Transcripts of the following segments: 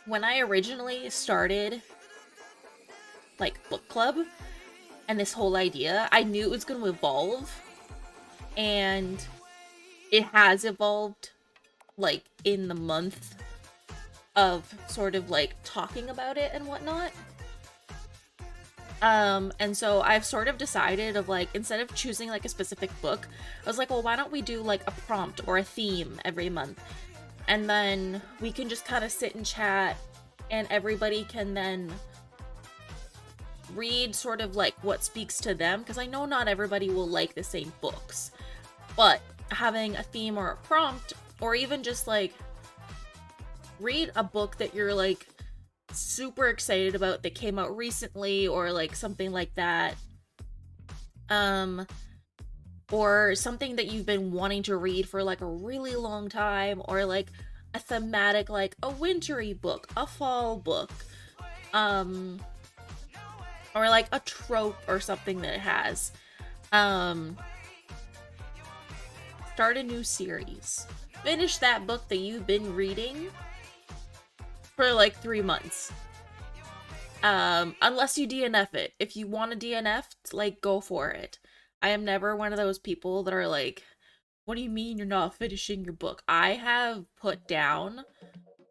when I originally started like book club and this whole idea, I knew it was going to evolve, and it has evolved like in the month of sort of like talking about it and whatnot. And so I've sort of decided of like, instead of choosing like a specific book, I was like, well, why don't we do like a prompt or a theme every month? And then we can just kind of sit and chat, and everybody can then read sort of like what speaks to them, because I know not everybody will like the same books. But having a theme or a prompt, or even just like read a book that you're like super excited about that came out recently, or like something like that, um or something that you've been wanting to read for like a really long time, or like a thematic, like a wintry book, a fall book, um or like a trope or something that it has. um Start a new series, finish that book that you've been reading for like 3 months. Unless you DNF it. If you want to DNF, like, go for it. I am never one of those people that are like, what do you mean you're not finishing your book? I have put down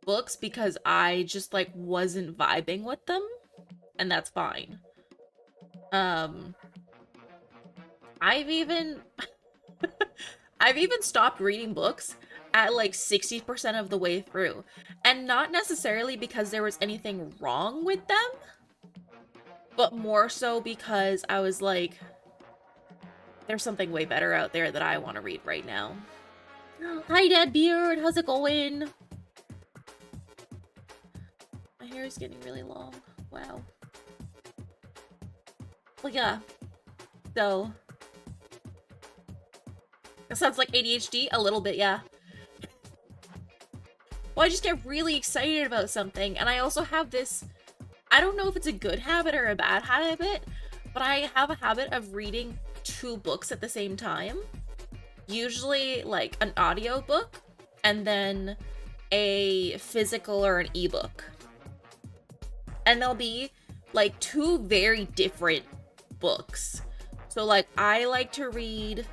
books because I just like wasn't vibing with them, and that's fine. Um, I've even I've even stopped reading books at like 60% of the way through. And not necessarily because there was anything wrong with them, but more so because I was like, there's something way better out there that I want to read right now. Hi, Dad Beard. How's it going? My hair is getting really long. Wow. Well, yeah. So, that sounds like ADHD a little bit, yeah. Well, I just get really excited about something, and I also have this, I don't know if it's a good habit or a bad habit, but I have a habit of reading 2 books at the same time. Usually, like, an audio book, and then a physical or an ebook. And they'll be, like, 2 very different books. So, like, I like to read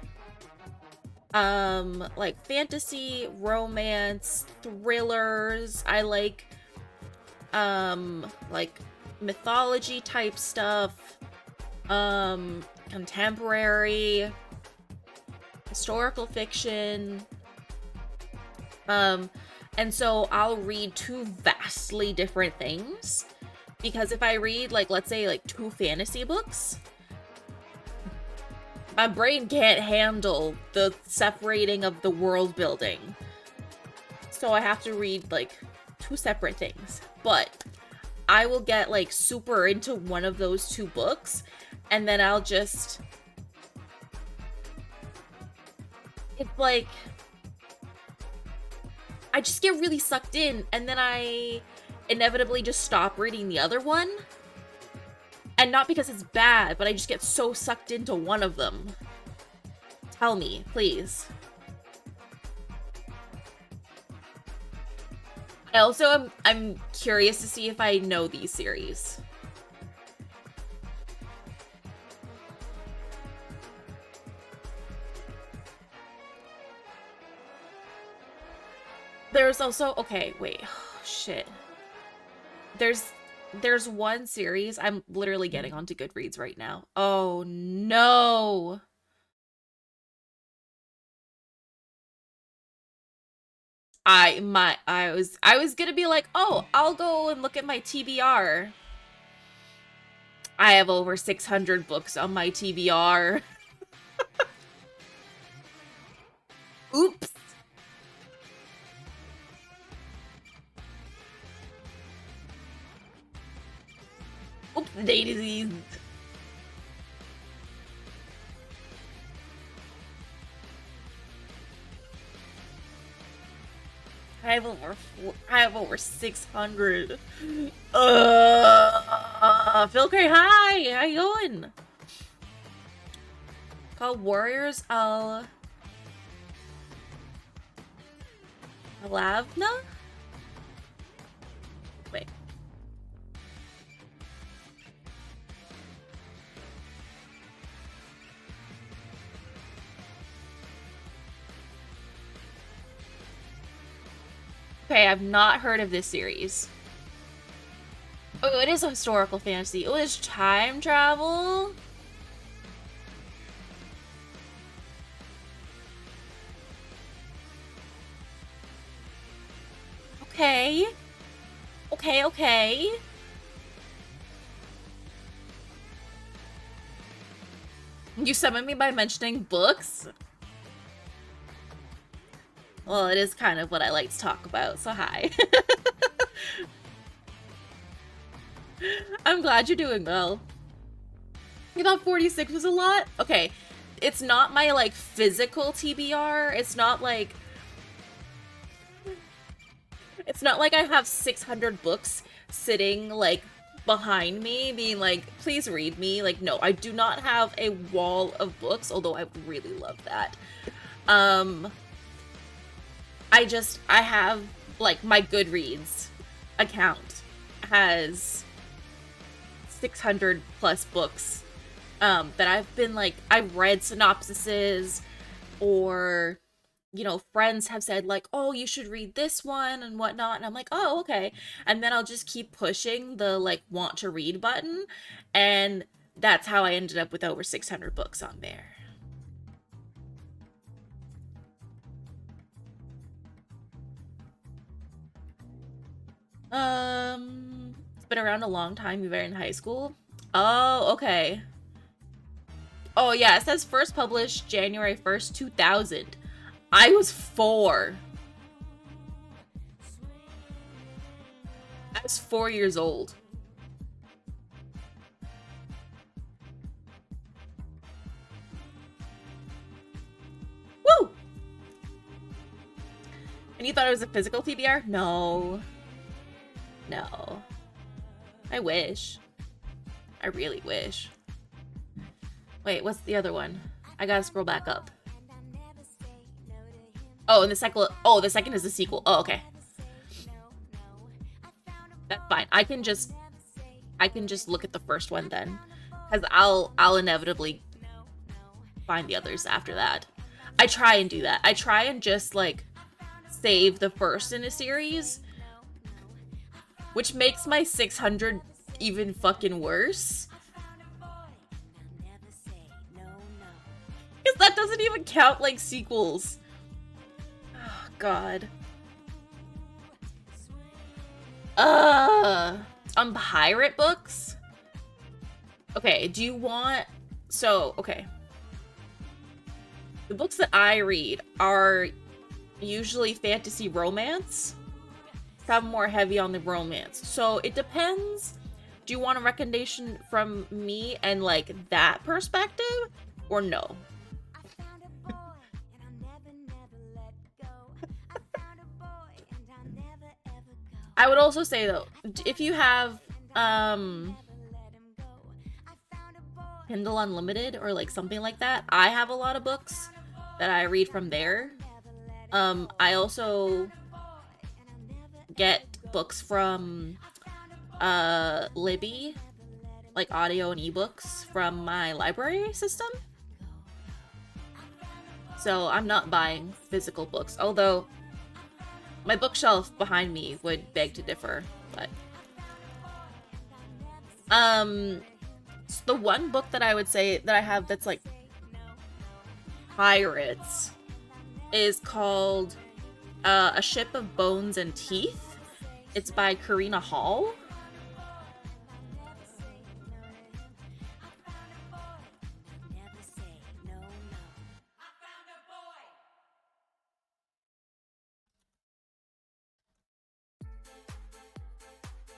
like fantasy, romance, thrillers. I like mythology type stuff, contemporary, historical fiction. And so I'll read 2 vastly different things, because if I read, like, let's say like 2 fantasy books, my brain can't handle the separating of the world building. So I have to read like 2 separate things. But I will get like super into one of those 2 books, and then I'll just, it's like, I just get really sucked in, and then I inevitably just stop reading the other one. And not because it's bad, but I just get so sucked into one of them. Tell me, please. I also I'm curious to see if I know these series. There's also, okay, wait. Shit. There's one series, I'm literally getting onto Goodreads right now. Oh no. I was gonna be like, oh, I'll go and look at my TBR. I have over 600 books on my TBR. Oops. Oops, daisies. I have over 600. Phil Cray, hi. How you going? Called Warriors Alavna? topic. Okay, I've not heard of this series. Oh, it is a historical fantasy. Oh, it's time travel? Okay. Okay, okay. You summoned me by mentioning books? Well, it is kind of what I like to talk about, so hi. I'm glad you're doing well. You thought 46 was a lot? Okay, it's not my, like, physical TBR. It's not like I have 600 books sitting, like, behind me being like, please read me. Like, no, I do not have a wall of books, although I really love that. I have, like, my Goodreads account has 600 plus books that I've been, like, I've read synopsises, or, you know, friends have said, like, oh, you should read this one and whatnot, and I'm like, oh, okay. And then I'll just keep pushing the, like, want to read button, and that's how I ended up with over 600 books on there. It's been around a long time. You were in high school? Oh, okay. Oh, yeah, it says first published January 1st, 2000. I was 4. I was 4 years old. Woo! And you thought it was a physical TBR? No. No. I wish. I really wish. Wait, what's the other one? I gotta scroll back up. Oh, and the second is the sequel. Oh, okay. That's fine. I can just look at the first one then, because I'll inevitably find the others after that. I try and do that. I try and just, like, save the first in a series, which makes my 600 even fucking worse. Because that doesn't even count, like, sequels. Oh, God. On pirate books? Okay, do you want... So, okay. The books that I read are usually fantasy romance. Some more heavy on the romance. So, it depends. Do you want a recommendation from me and, like, that perspective? Or no? I would also say, though, if you have, Kindle Unlimited or, like, something like that, I have a lot of books that I read from there. I also get books from, Libby, like, audio and ebooks from my library system. So I'm not buying physical books, although my bookshelf behind me would beg to differ, but... So the one book that I would say that I have that's, like, pirates is called, A Ship of Bones and Teeth. It's by Karina Hall.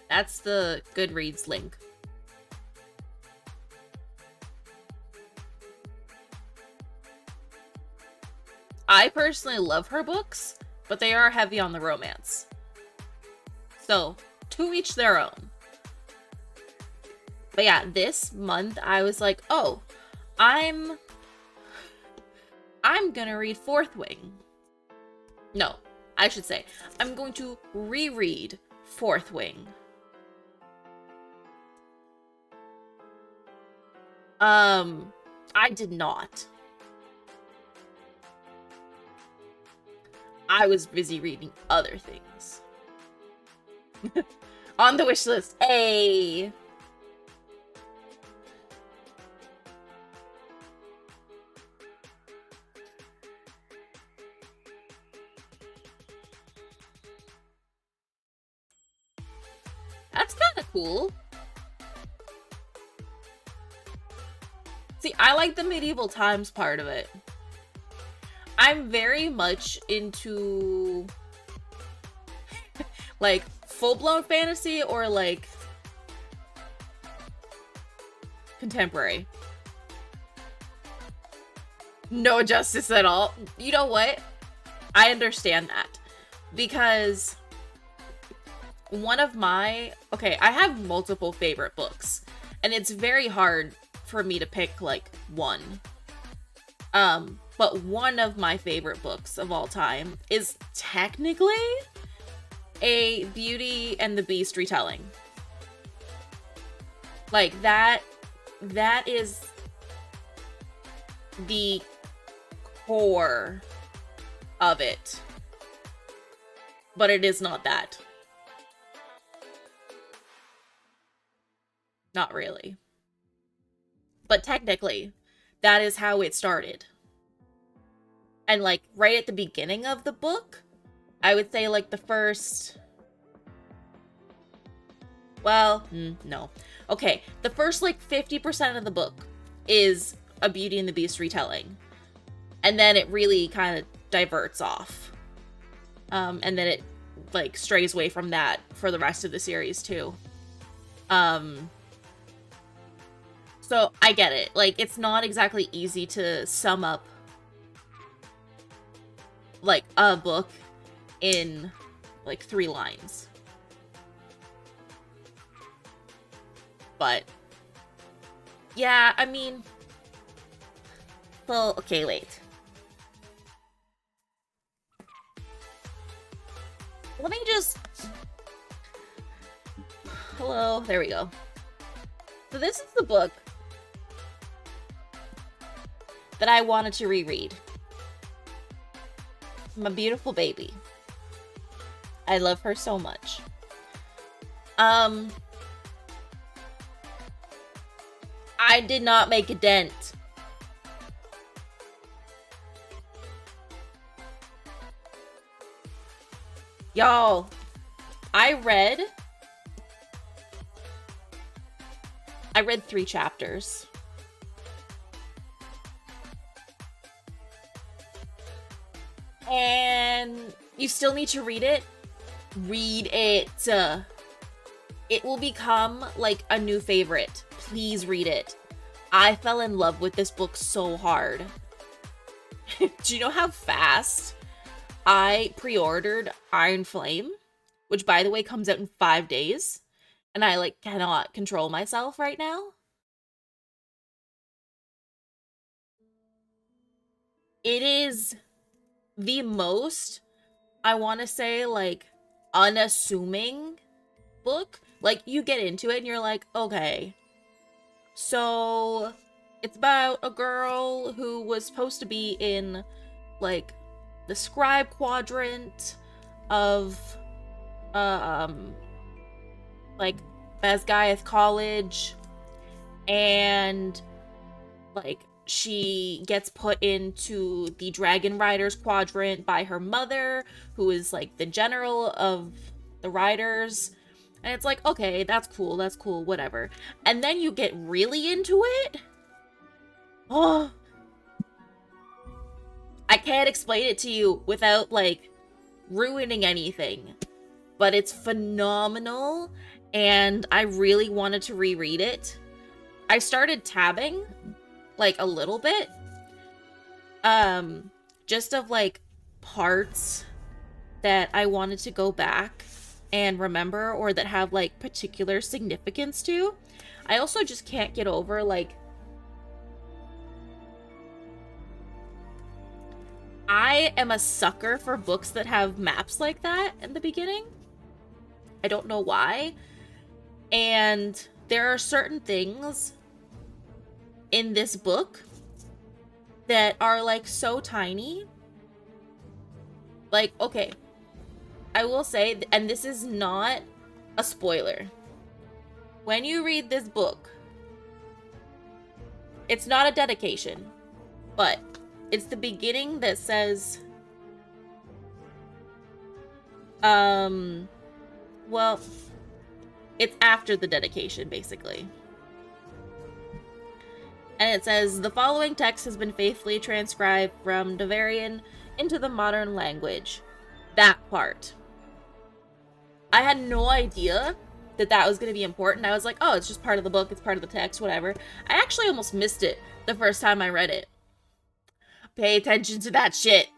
That's the Goodreads link. I personally love her books, but they are heavy on the romance. So, to each their own. But yeah, this month I was like, oh, I'm gonna read Fourth Wing. No, I should say, I'm going to reread Fourth Wing. I did not. I was busy reading other things. On the wish list. Hey. That's kind of cool. See, I like the medieval times part of it. I'm very much into like full-blown fantasy or like contemporary. No justice at all. You know what? I understand that because one of my I have multiple favorite books and it's very hard for me to pick like one. But one of my favorite books of all time is technically a Beauty and the Beast retelling. Like that is the core of it. But it is not that. Not really. But technically, that is how it started. And like right at the beginning of the book, I would say like the first... Well, no. Okay, the first like 50% of the book is a Beauty and the Beast retelling. And then it really kind of diverts off. And then it like strays away from that for the rest of the series too. So I get it. Like, it's not exactly easy to sum up like a book in like 3 lines. But yeah, I mean, well, okay, wait. Let me just... Hello, there we go. So this is the book that I wanted to reread. My beautiful baby. I love her so much. I did not make a dent. Y'all, I read 3 chapters. And you still need to read it? Read it. It will become like a new favorite. Please read it. I fell in love with this book so hard. Do you know how fast I pre-ordered Iron Flame? Which, by the way, comes out in 5 days. And I, like, cannot control myself right now. It is the most, I want to say, like, unassuming book. Like, you get into it and you're like, okay. So, it's about a girl who was supposed to be in, like, the scribe quadrant of, like, Basgiath College, and, like, she gets put into the Dragon Riders quadrant by her mother, who is, like, the general of the Riders, and it's like, okay, that's cool, whatever. And then you get really into it? Oh. I can't explain it to you without, like, ruining anything. But it's phenomenal, and I really wanted to reread it. I started tabbing, like, a little bit. Just of, like, parts that I wanted to go back and remember, or that have, like, particular significance to. I also just can't get over, like... I am a sucker for books that have maps like that in the beginning. I don't know why. And there are certain things in this book that are like so tiny. Like, okay, I will say, and this is not a spoiler. When you read this book, it's not a dedication, but it's the beginning that says, well, it's after the dedication, basically. And it says, the following text has been faithfully transcribed from Devarrian into the modern language. That part. I had no idea that that was going to be important. I was like, oh, it's just part of the book. It's part of the text, whatever. I actually almost missed it the first time I read it. Pay attention to that shit.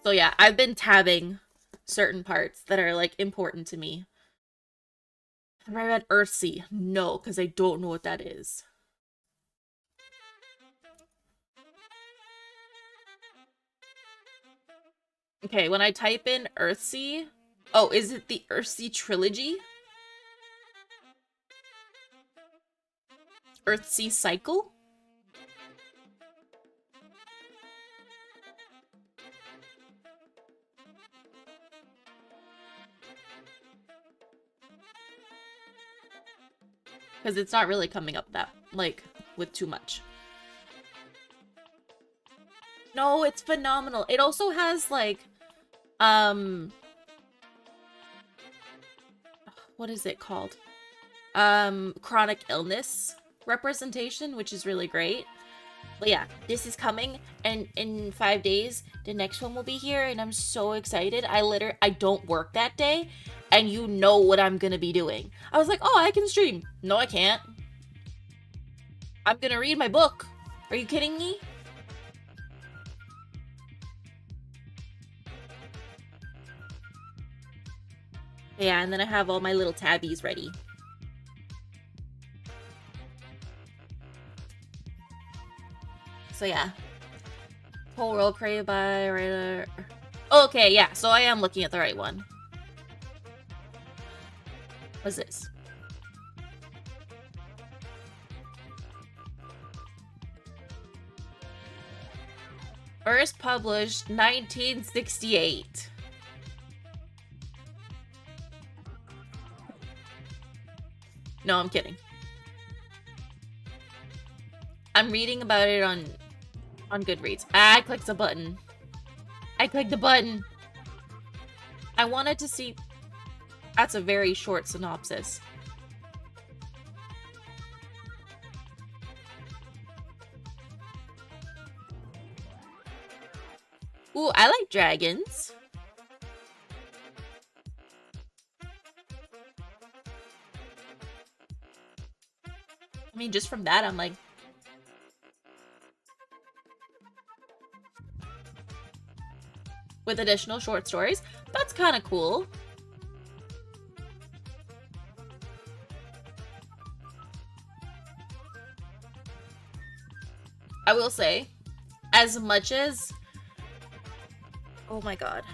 So yeah, I've been tabbing certain parts that are like important to me. Have I read Earthsea? No, because I don't know what that is. Okay, when I type in Earthsea... Oh, is it the Earthsea trilogy? Earthsea Cycle? Because it's not really coming up that, like, with too much. No, it's phenomenal. It also has, like, what is it called? Chronic illness representation, which is really great. But yeah, this is coming, and in 5 days, the next one will be here, and I'm so excited. I don't work that day, and you know what I'm gonna be doing. I was like, oh, I can stream. No, I can't. I'm gonna read my book. Are you kidding me? Yeah, and then I have all my little tabbies ready. So yeah. Whole world created by writer. Okay, yeah, so I am looking at the right one. What's this? First published 1968. No, I'm kidding. I'm reading about it on Goodreads. I clicked the button. I clicked the button. I wanted to see... That's a very short synopsis. Ooh, I like dragons. I mean, just from that, I'm like... With additional short stories. That's kind of cool. I will say, as much as... Oh my god.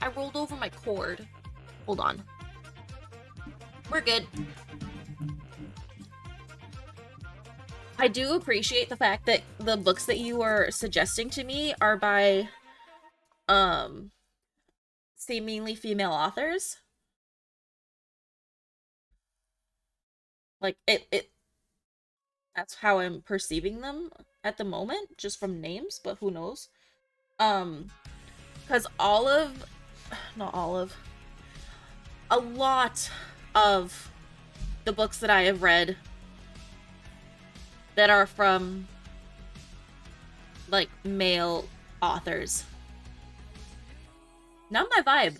I rolled over my cord. Hold on. We're good. I do appreciate the fact that the books that you are suggesting to me are by... seemingly female authors. Like, that's how I'm perceiving them at the moment, just from names, but who knows. Because not all of, a lot of the books that I have read that are from, like, male authors. Not my vibe.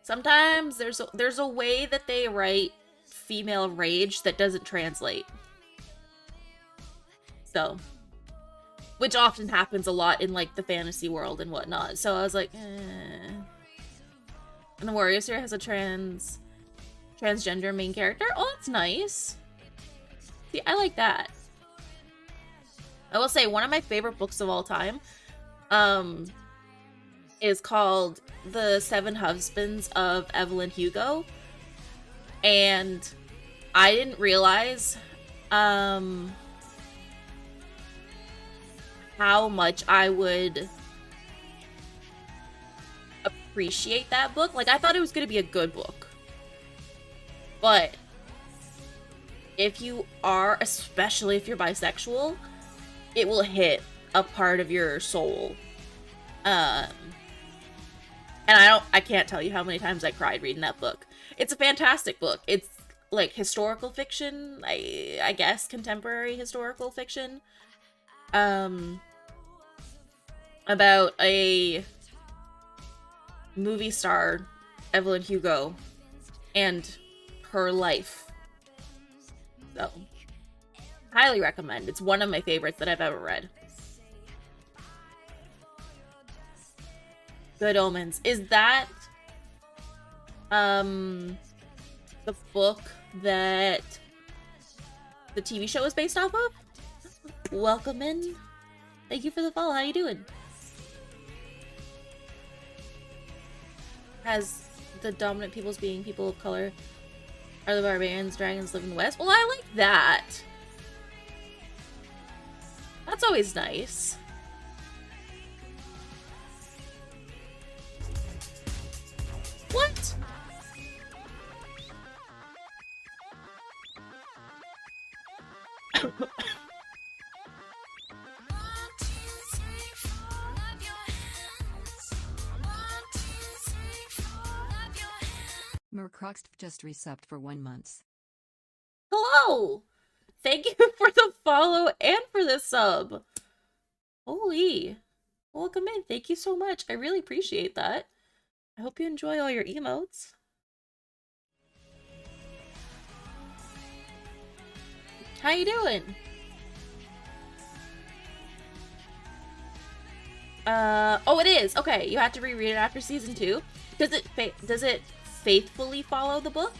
Sometimes there's a way that they write female rage that doesn't translate. So, which often happens a lot in, like, the fantasy world and whatnot. So I was like, eh. And the Warrior Series has a transgender main character. Oh, that's nice. See, I like that. I will say, one of my favorite books of all time, is called The Seven Husbands of Evelyn Hugo And I didn't realize how much I would appreciate that book. Like, I thought it was going to be a good book. But if you are, especially if you're bisexual, it will hit a part of your soul. And I can't tell you how many times I cried reading that book. It's a fantastic book. It's like historical fiction, I guess contemporary historical fiction. About a movie star, Evelyn Hugo, and her life. So, highly recommend. It's one of my favorites that I've ever read. Good Omens. Is that the book that the TV show is based off of? Welcome in. Thank you for the follow. How you doing? Has the dominant peoples being people of color are the barbarians, dragons live in the West? Well, I like that. That's always nice. What? Mercrox just resubbed for 1 month. Hello! Thank you for the follow and for the sub. Holy. Welcome in. Thank you so much. I really appreciate that. I hope you enjoy all your emotes. How you doing? Oh, it is. Okay, you have to reread it after season 2. Does it faithfully follow the book?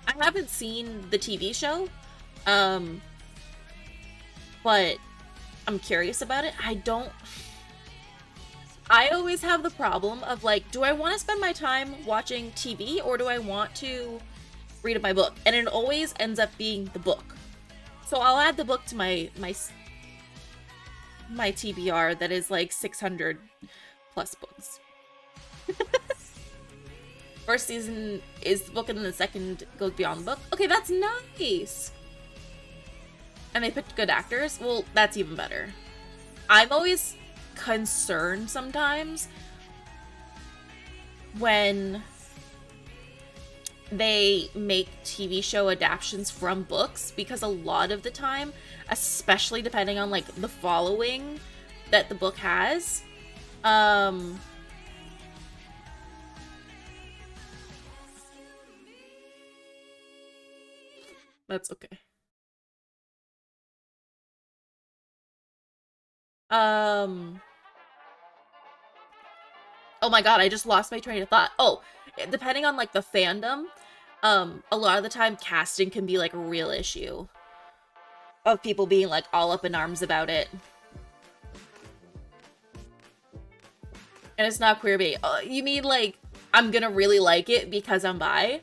I haven't seen the TV show, but I'm curious about it. I always have the problem of like, do I want to spend my time watching TV or do I want to read my book? And it always ends up being the book. So I'll add the book to my TBR that is like 600 plus books. First season is the book and then the second goes beyond the book. Okay, that's nice. And they picked good actors. Well, that's even better. I'm always concerned sometimes when they make TV show adaptations from books, because a lot of the time, especially depending on like the following that the book has, that's okay. Oh my god, I just lost my train of thought. Oh, depending on like the fandom, a lot of the time casting can be like a real issue of people being like all up in arms about it. And it's not queerbait. You mean like I'm gonna really like it because I'm bi?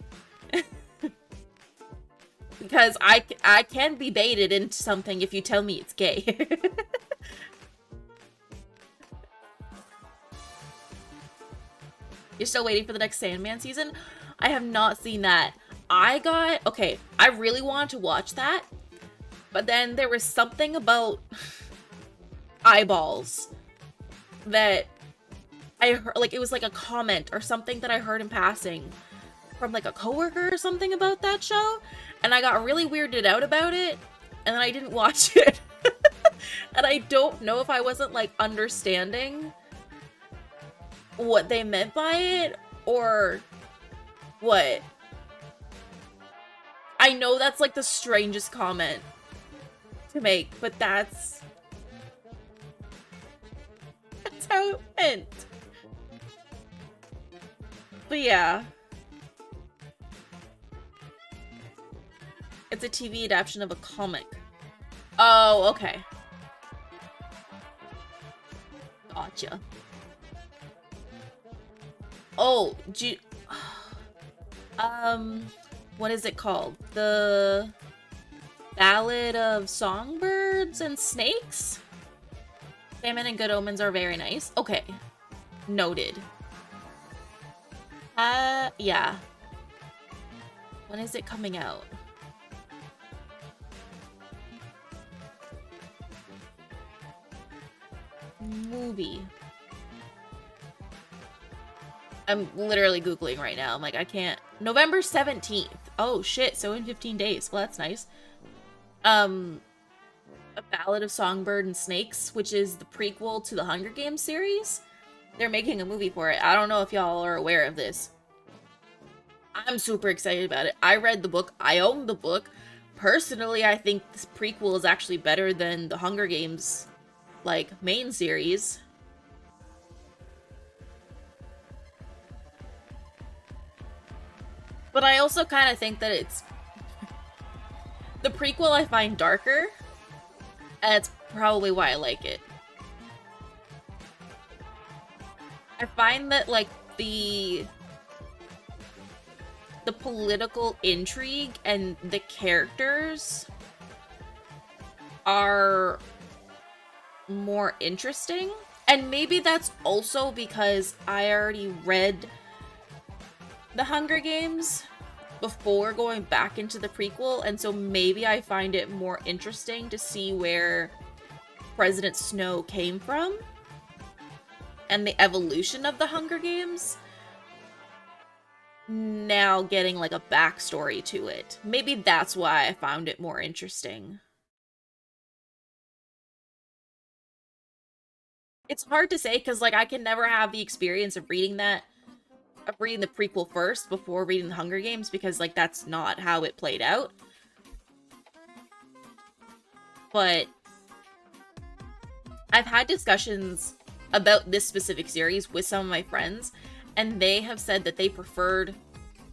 Because I can be baited into something if you tell me it's gay. You're still waiting for the next Sandman season? I have not seen that. Okay, I really wanted to watch that, but then there was something about eyeballs that I heard, like it was like a comment or something that I heard in passing from like a coworker or something about that show, and I got really weirded out about it, and then I didn't watch it. And I don't know if I wasn't like understanding what they meant by it or what. I know that's like the strangest comment to make, but that's how it went. But yeah. It's a TV adaptation of a comic. Oh, okay. Gotcha. Oh, what is it called? The Ballad of Songbirds and Snakes? Famine and Good Omens are very nice. Okay. Noted. Yeah. When is it coming out? Movie. I'm literally Googling right now. I'm like, I can't. November 17th. Oh, shit. So in 15 days. Well, that's nice. A Ballad of Songbird and Snakes, which is the prequel to the Hunger Games series. They're making a movie for it. I don't know if y'all are aware of this. I'm super excited about it. I read the book. I own the book. Personally, I think this prequel is actually better than the Hunger Games, like, main series. But I also kind of think that it's... The prequel I find darker, and it's probably why I like it. I find that, like, the political intrigue and the characters are more interesting. And maybe that's also because I already read the Hunger Games before going back into the prequel, and so maybe I find it more interesting to see where President Snow came from and the evolution of the Hunger Games. Now getting like a backstory to it. Maybe that's why I found it more interesting. It's hard to say because like I can never have the experience of reading the prequel first before reading the Hunger Games because like that's not how it played out. But I've had discussions about this specific series with some of my friends, and they have said that they preferred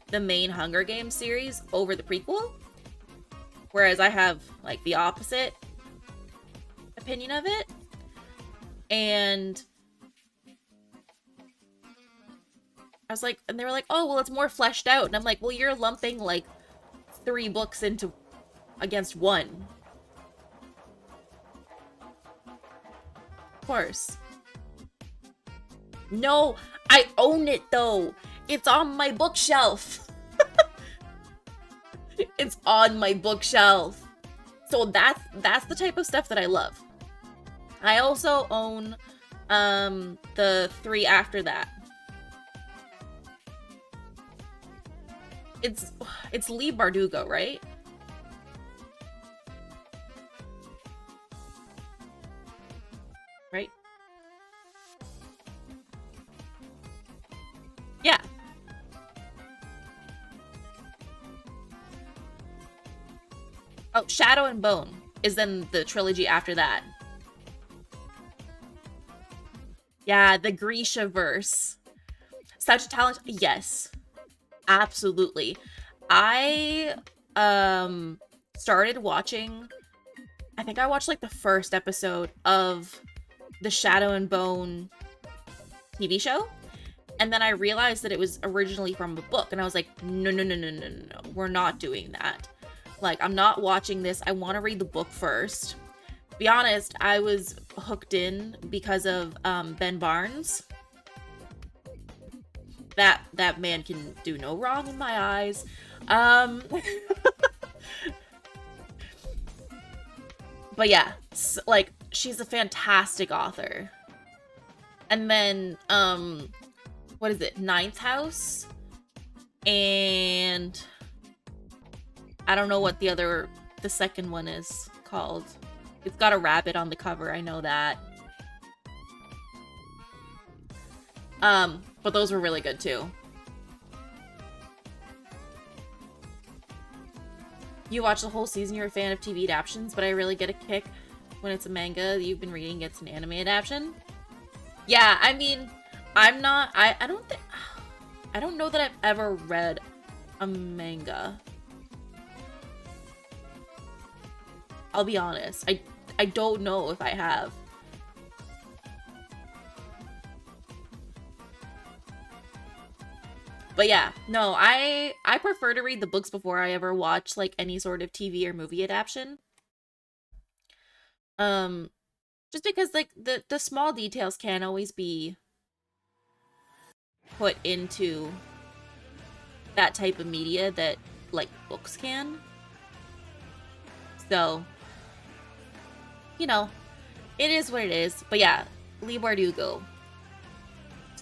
the main Hunger Games series over the prequel, whereas I have like the opposite opinion of it. And I was like, and they were like, oh, well, it's more fleshed out. And I'm like, well, you're lumping like 3 books into against one. Of course. No, I own it though. It's on my bookshelf. It's on my bookshelf. So that's the type of stuff that I love. I also own the 3 after that. It's Leigh Bardugo, right? Right? Yeah. Oh, Shadow and Bone is then the trilogy after that. Yeah, the Grisha verse. Such a talent. Yes. Absolutely. I started watching, I think I watched like the first episode of the Shadow and Bone TV show, and then I realized that it was originally from a book, and I was like, no, no, no, no, no, no, no, we're not doing that. Like, I'm not watching this. I want to read the book first. To be honest, I was hooked in because of Ben Barnes. That man can do no wrong in my eyes. But yeah, like, she's a fantastic author. And then, what is it? Ninth House? And I don't know what the second one is called. It's got a rabbit on the cover, I know that. But those were really good too. You watch the whole season, you're a fan of TV adaptations, but I really get a kick when it's a manga that you've been reading gets an anime adaptation. Yeah, I mean, I don't know that I've ever read a manga. I'll be honest. I don't know if I have. But yeah, no, I prefer to read the books before I ever watch like any sort of TV or movie adaptation. Um, just because like the small details can't always be put into that type of media that like books can. So, you know, it is what it is. But yeah, Leigh Bardugo,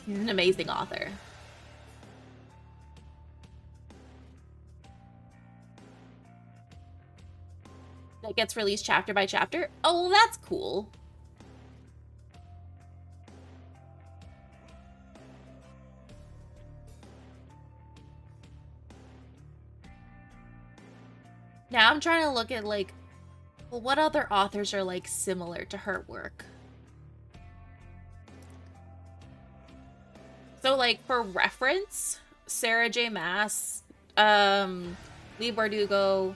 he's an amazing author. That gets released chapter by chapter. Oh, well, that's cool. Now I'm trying to look at like, well, what other authors are like similar to her work? So like for reference, Sarah J. Maas, Leigh Bardugo,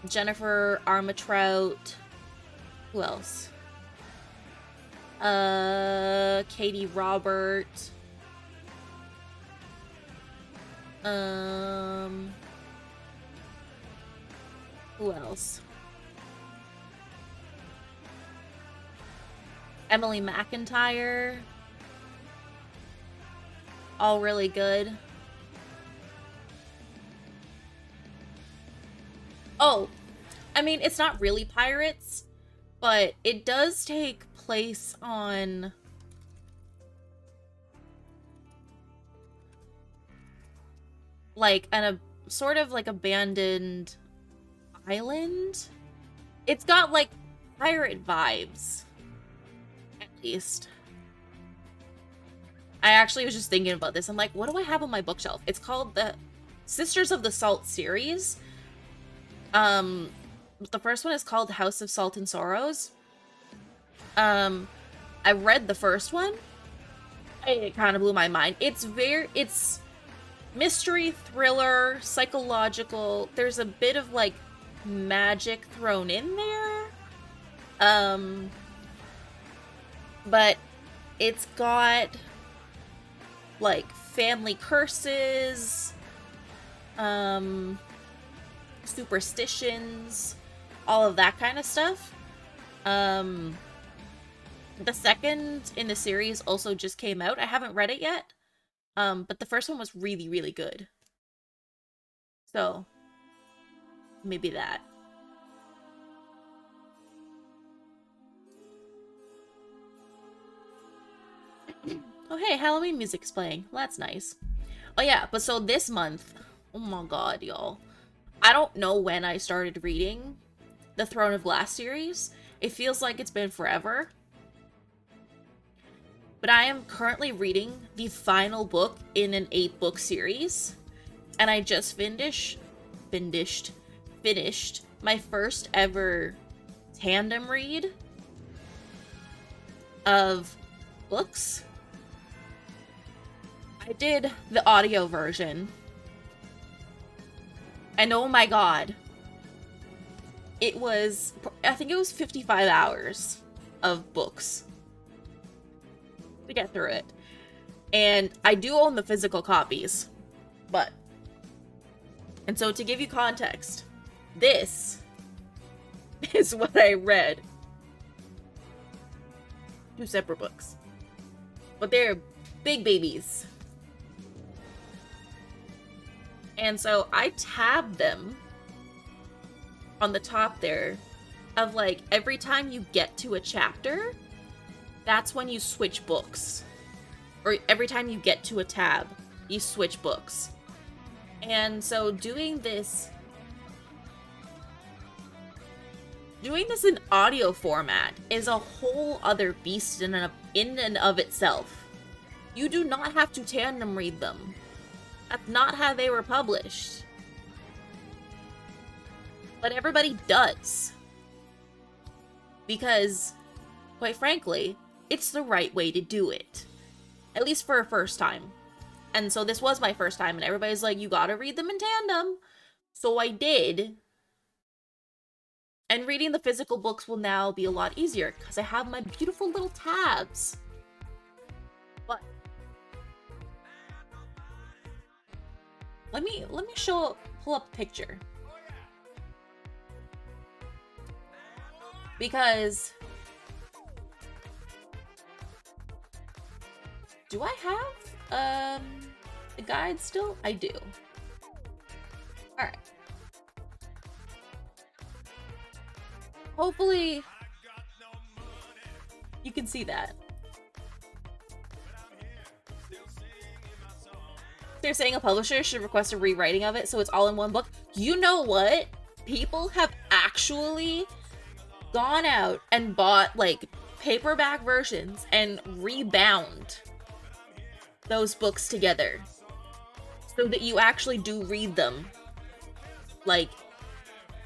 Jennifer Armentrout, who else? Katie Robert, who else? Emily McIntyre. All really good. Oh, I mean, it's not really pirates, but it does take place on like a sort of like abandoned island. It's got like pirate vibes, at least. I actually was just thinking about this. I'm like, what do I have on my bookshelf? It's called the Sisters of the Salt series. The first one is called House of Salt and Sorrows. I read the first one. It kind of blew my mind. It's mystery, thriller, psychological. There's a bit of like magic thrown in there. But it's got like family curses, superstitions, all of that kind of stuff. The second in the series also just came out. I haven't read it yet. But the first one was really, really good. So, maybe that. Oh, hey, Halloween music's playing. Well, that's nice. Oh, yeah, but so this month, oh my god, y'all. I don't know when I started reading the Throne of Glass series. It feels like it's been forever. But I am currently reading the final book in an 8-book series. And I just finished my first ever tandem read of books. I did the audio version. And oh my god. I think it was 55 hours of books to get through it. And I do own the physical copies. And so to give you context, this is what I read. 2 separate books. But they're big babies. And so I tabbed them on the top there of like every time you get to a chapter, that's when you switch books. Or every time you get to a tab, you switch books. And so doing this in audio format is a whole other beast in and of itself. You do not have to tandem read them. That's not how they were published. But everybody does. Because, quite frankly, it's the right way to do it. At least for a first time. And so this was my first time, and everybody's like, you gotta read them in tandem. So I did. And reading the physical books will now be a lot easier, because I have my beautiful little tabs. But Let me pull up a picture. Because do I have a guide still? I do. All right. Hopefully you can see that. They're saying a publisher should request a rewriting of it so it's all in one book. You know what? People have actually gone out and bought like paperback versions and rebound those books together so that you actually do read them like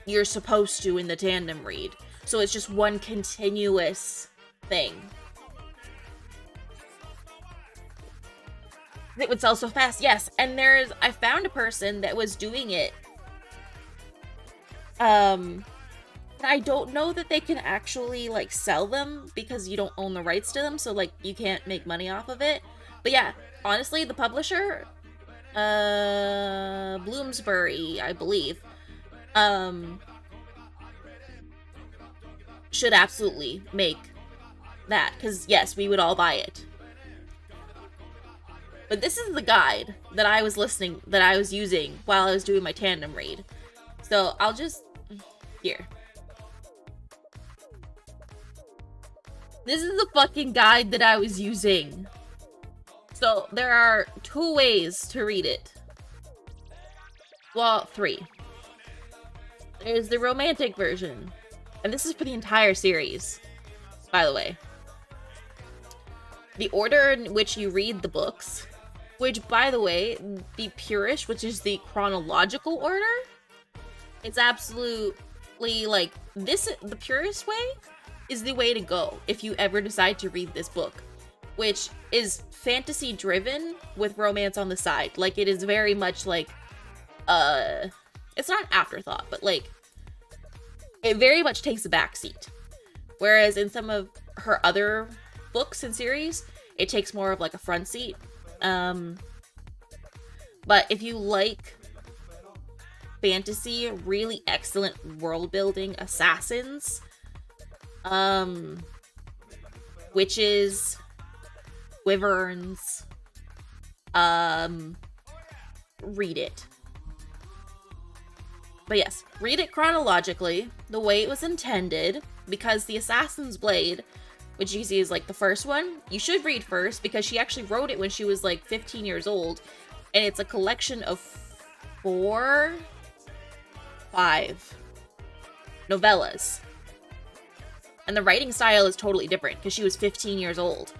you're supposed to in the tandem read. So it's just one continuous thing. It would sell so fast, yes. And I found a person that was doing it. I don't know that they can actually like sell them because you don't own the rights to them, so like you can't make money off of it. But yeah, honestly, the publisher, Bloomsbury, I believe, should absolutely make that, because yes, we would all buy it. But this is the guide that I was using while I was doing my tandem read. So I'll just, here. This is the fucking guide that I was using. So there are 2 ways to read it. Well, 3. There's the romantic version. And this is for the entire series, by the way. The order in which you read the books, which, by the way, the purish, which is the chronological order, it's absolutely, like, the purest way is the way to go if you ever decide to read this book, which is fantasy-driven with romance on the side. Like, it is very much, like, it's not an afterthought, but, like, it very much takes a backseat. Whereas in some of her other books and series, it takes more of, like, a front seat. But if you like fantasy, really excellent world-building assassins, witches, wyverns, read it. But yes, read it chronologically, the way it was intended, because the Assassin's Blade, which you see is like the first one, you should read first, because she actually wrote it when she was like 15 years old, and it's a collection of 5 novellas. And the writing style is totally different, because she was 15 years old.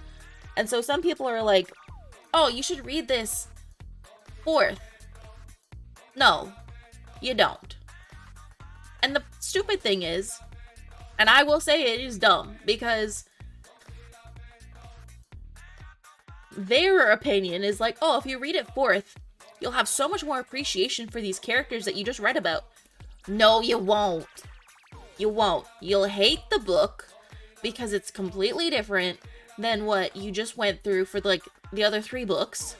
And so some people are like, oh, you should read this 4th. No, you don't. And the stupid thing is, and I will say it is dumb, because their opinion is like, oh, if you read it 4th, you'll have so much more appreciation for these characters that you just read about. No, you won't. You won't. You'll hate the book because it's completely different than what you just went through for, like, the other 3 books.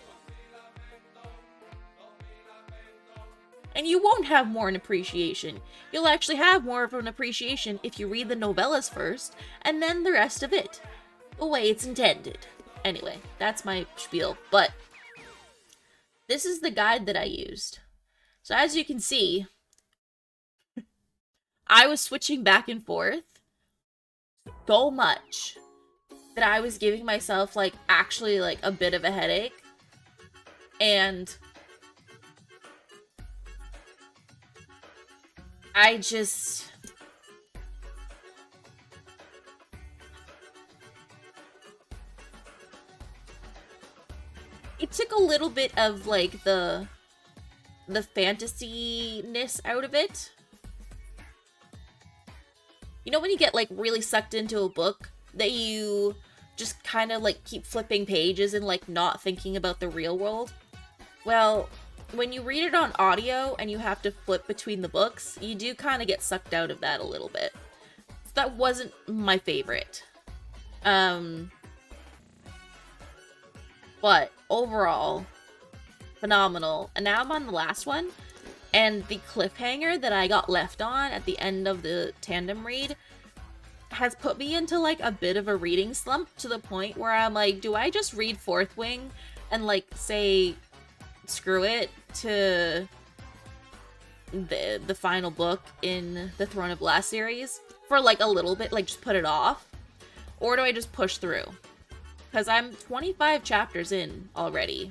And you won't have more an appreciation. You'll actually have more of an appreciation if you read the novellas first, and then the rest of it. The way it's intended. Anyway, that's my spiel. But this is the guide that I used. So as you can see, I was switching back and forth so much that I was giving myself, like, actually, like, a bit of a headache. And I just... it took a little bit of, like, the fantasy-ness out of it. You know when you get, like, really sucked into a book that you just kind of, like, keep flipping pages and, like, not thinking about the real world? Well, when you read it on audio and you have to flip between the books, you do kind of get sucked out of that a little bit. So that wasn't my favorite. But overall, phenomenal. And now I'm on the last one, and the cliffhanger that I got left on at the end of the tandem read has put me into like a bit of a reading slump, to the point where I'm like, do I just read Fourth Wing and like say screw it to the final book in the Throne of Glass series for like a little bit, like just put it off? Or do I just push through? Because I'm 25 chapters in already,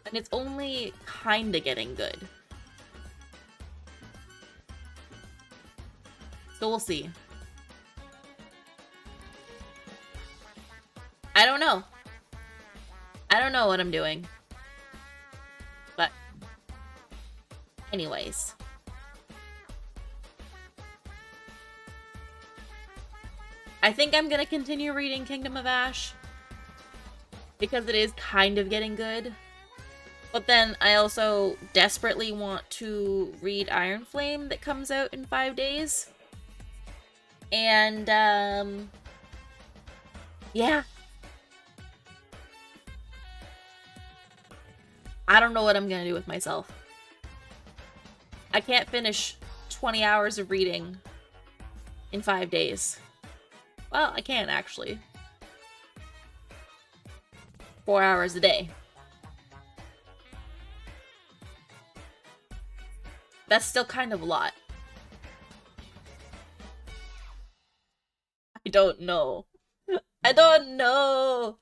and it's only kinda getting good. So we'll see. I don't know. I don't know what I'm doing. But anyways. I think I'm gonna continue reading Kingdom of Ash, because it is kind of getting good. But then I also desperately want to read Iron Flame that comes out in 5 days. And, yeah. I don't know what I'm gonna do with myself. I can't finish 20 hours of reading in 5 days. Well, I can actually. 4 hours a day. That's still kind of a lot. I don't know. I don't know.